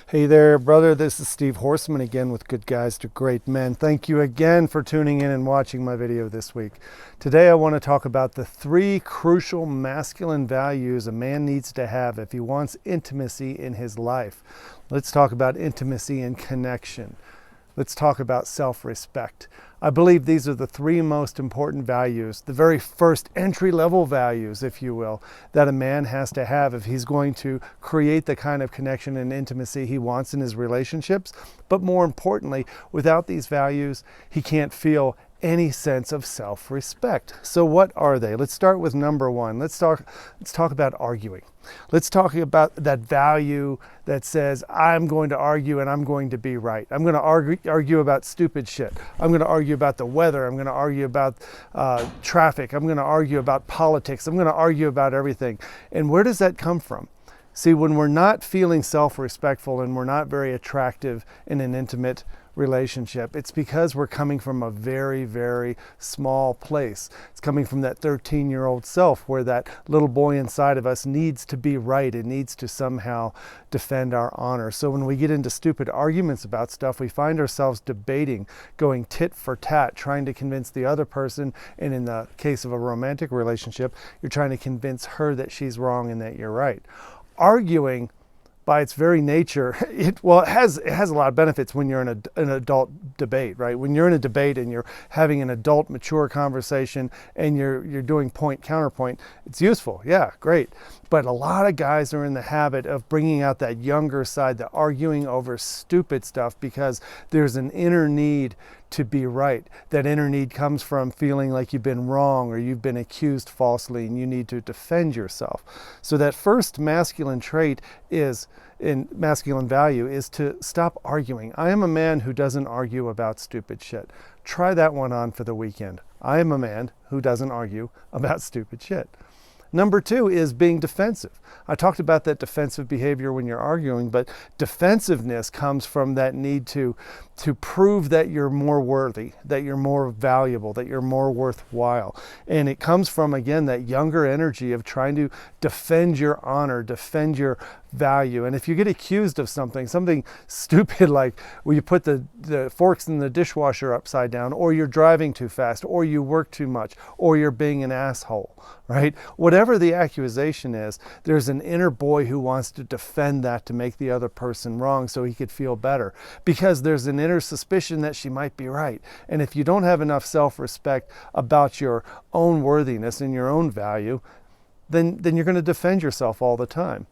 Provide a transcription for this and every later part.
Hey there, brother. This is Steve Horseman again with Good Guys to Great Men. Thank you again for tuning in and watching my video this week. Today I want to talk about the 3 crucial masculine values a man needs to have if he wants intimacy in his life. Let's talk about intimacy and connection. Let's talk about self-respect. I believe these are the 3 most important values, the very first entry-level values, if you will, that a man has to have if he's going to create the kind of connection and intimacy he wants in his relationships. But more importantly, without these values, he can't feel any sense of self-respect. So what are they? Let's start with number 1. Let's talk about arguing. Let's talk about that value that says, I'm going to argue and I'm going to be right. I'm going to argue about stupid shit. I'm going to argue about the weather. I'm going to argue about traffic. I'm going to argue about politics. I'm going to argue about everything. And where does that come from? See, when we're not feeling self-respectful and we're not very attractive in an intimate relationship, it's because we're coming from a very, very small place. It's coming from that 13-year-old self where that little boy inside of us needs to be right. It needs to somehow defend our honor. So when we get into stupid arguments about stuff, we find ourselves debating, going tit for tat, trying to convince the other person. And in the case of a romantic relationship, you're trying to convince her that she's wrong and that you're right. Arguing, by its very nature, it has a lot of benefits when you're in an adult debate, right? When you're in a debate and you're having an adult, mature conversation and you're doing point counterpoint, it's useful. Yeah, great. But a lot of guys are in the habit of bringing out that younger side, the arguing over stupid stuff, because there's an inner need to be right. That inner need comes from feeling like you've been wrong or you've been accused falsely and you need to defend yourself. So that first masculine trait in masculine value is to stop arguing. I am a man who doesn't argue about stupid shit. Try that one on for the weekend. I am a man who doesn't argue about stupid shit. Number 2 is being defensive. I talked about that defensive behavior when you're arguing, but defensiveness comes from that need to prove that you're more worthy, that you're more valuable, that you're more worthwhile. And it comes from, again, that younger energy of trying to defend your honor, defend your value. And if you get accused of something stupid like, well, you put the forks in the dishwasher upside down, or you're driving too fast, or you work too much, or you're being an asshole, right? Whatever the accusation is, there's an inner boy who wants to defend that to make the other person wrong so he could feel better, because there's an inner suspicion that she might be right. And if you don't have enough self-respect about your own worthiness and your own value, then you're going to defend yourself all the time.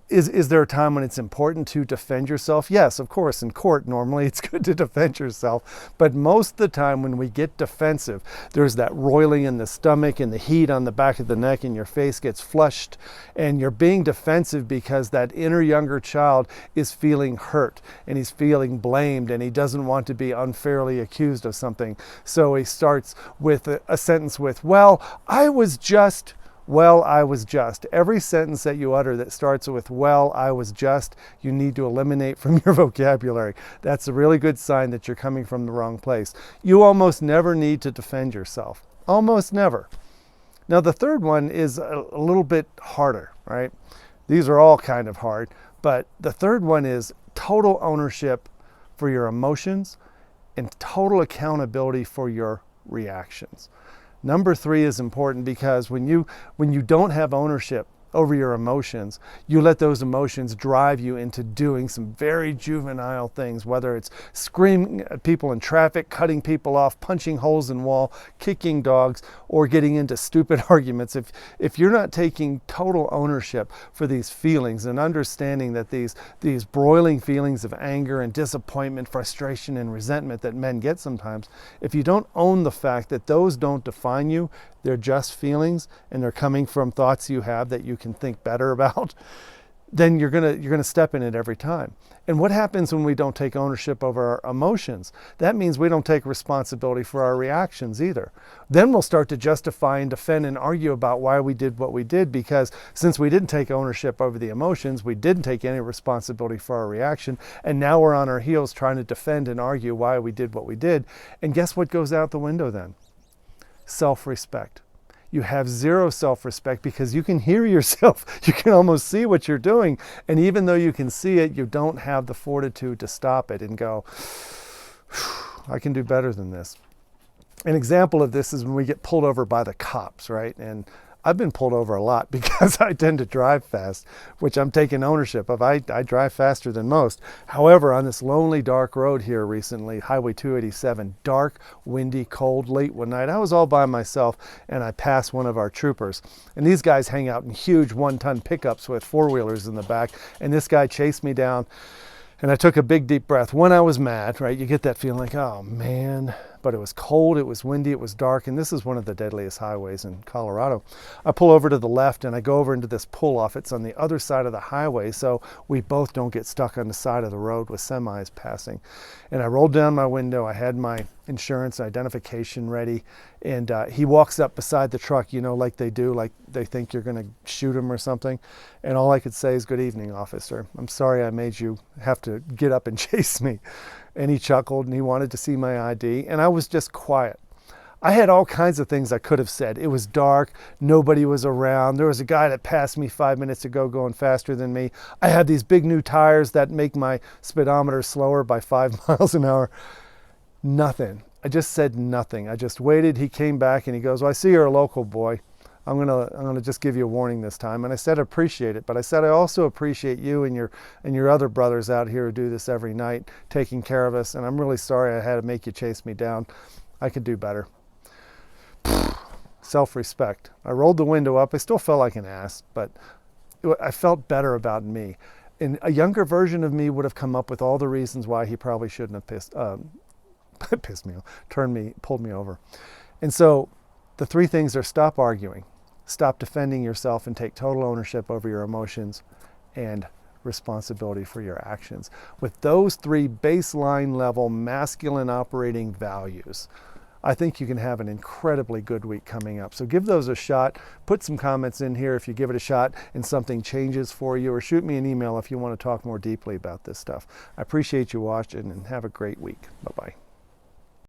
Is there a time when it's important to defend yourself? Yes, of course. In court, normally it's good to defend yourself. But most of the time when we get defensive, there's that roiling in the stomach and the heat on the back of the neck and your face gets flushed. And you're being defensive because that inner younger child is feeling hurt and he's feeling blamed and he doesn't want to be unfairly accused of something. So he starts with a sentence with, well, I was just... Well, I was just. Every sentence that you utter that starts with, well, I was just, you need to eliminate from your vocabulary. That's a really good sign that you're coming from the wrong place. You almost never need to defend yourself. Almost never. Now, the third one is a little bit harder, right? These are all kind of hard, but the third one is total ownership for your emotions and total accountability for your reactions. Number 3 is important because when you don't have ownership over your emotions, you let those emotions drive you into doing some very juvenile things, whether it's screaming at people in traffic, cutting people off, punching holes in wall, kicking dogs, or getting into stupid arguments. If you're not taking total ownership for these feelings and understanding that these broiling feelings of anger and disappointment, frustration, and resentment that men get sometimes, if you don't own the fact that those don't define you, they're just feelings and they're coming from thoughts you have that you can think better about, then you're gonna step in it every time. And what happens when we don't take ownership over our emotions? That means we don't take responsibility for our reactions either. Then we'll start to justify and defend and argue about why we did what we did, because since we didn't take ownership over the emotions, we didn't take any responsibility for our reaction, and now we're on our heels trying to defend and argue why we did what we did. And guess what goes out the window then? Self-respect. you have zero self-respect because you can hear yourself. You can almost see what you're doing. And even though you can see it, you don't have the fortitude to stop it and go, I can do better than this. An example of this is when we get pulled over by the cops, right? And I've been pulled over a lot because I tend to drive fast, which I'm taking ownership of. I drive faster than most. However, on this lonely, dark road here recently, Highway 287, dark, windy, cold, late one night, I was all by myself and I passed one of our troopers. And these guys hang out in huge 1-ton pickups with four-wheelers in the back. And this guy chased me down and I took a big, deep breath. When I was mad, right, you get that feeling like, oh man, but it was cold, it was windy, it was dark, and this is one of the deadliest highways in Colorado. I pull over to the left and I go over into this pull-off. It's on the other side of the highway, so we both don't get stuck on the side of the road with semis passing. And I rolled down my window, I had my insurance identification ready, and he walks up beside the truck, you know, like they do, like they think you're gonna shoot him or something. And all I could say is, good evening, officer. I'm sorry I made you have to get up and chase me. And he chuckled and he wanted to see my ID, and I was just quiet. I had all kinds of things I could have said. It was dark, nobody was around. There was a guy that passed me 5 minutes ago going faster than me. I had these big new tires that make my speedometer slower by 5 miles an hour. Nothing. I just said nothing. I just waited. He came back and he goes, well, I see you're a local boy. I'm gonna just give you a warning this time. And I said, appreciate it. But I said, I also appreciate you and your other brothers out here who do this every night, taking care of us. And I'm really sorry I had to make you chase me down. I could do better. Self-respect. I rolled the window up. I still felt like an ass, but I felt better about me. And a younger version of me would have come up with all the reasons why he probably shouldn't have pissed me off, pulled me over. And so the three things are: stop arguing, stop defending yourself, and take total ownership over your emotions and responsibility for your actions. With those three baseline level masculine operating values, I think you can have an incredibly good week coming up. So give those a shot. Put some comments in here if you give it a shot and something changes for you, or shoot me an email if you want to talk more deeply about this stuff. I appreciate you watching and have a great week. Bye-bye.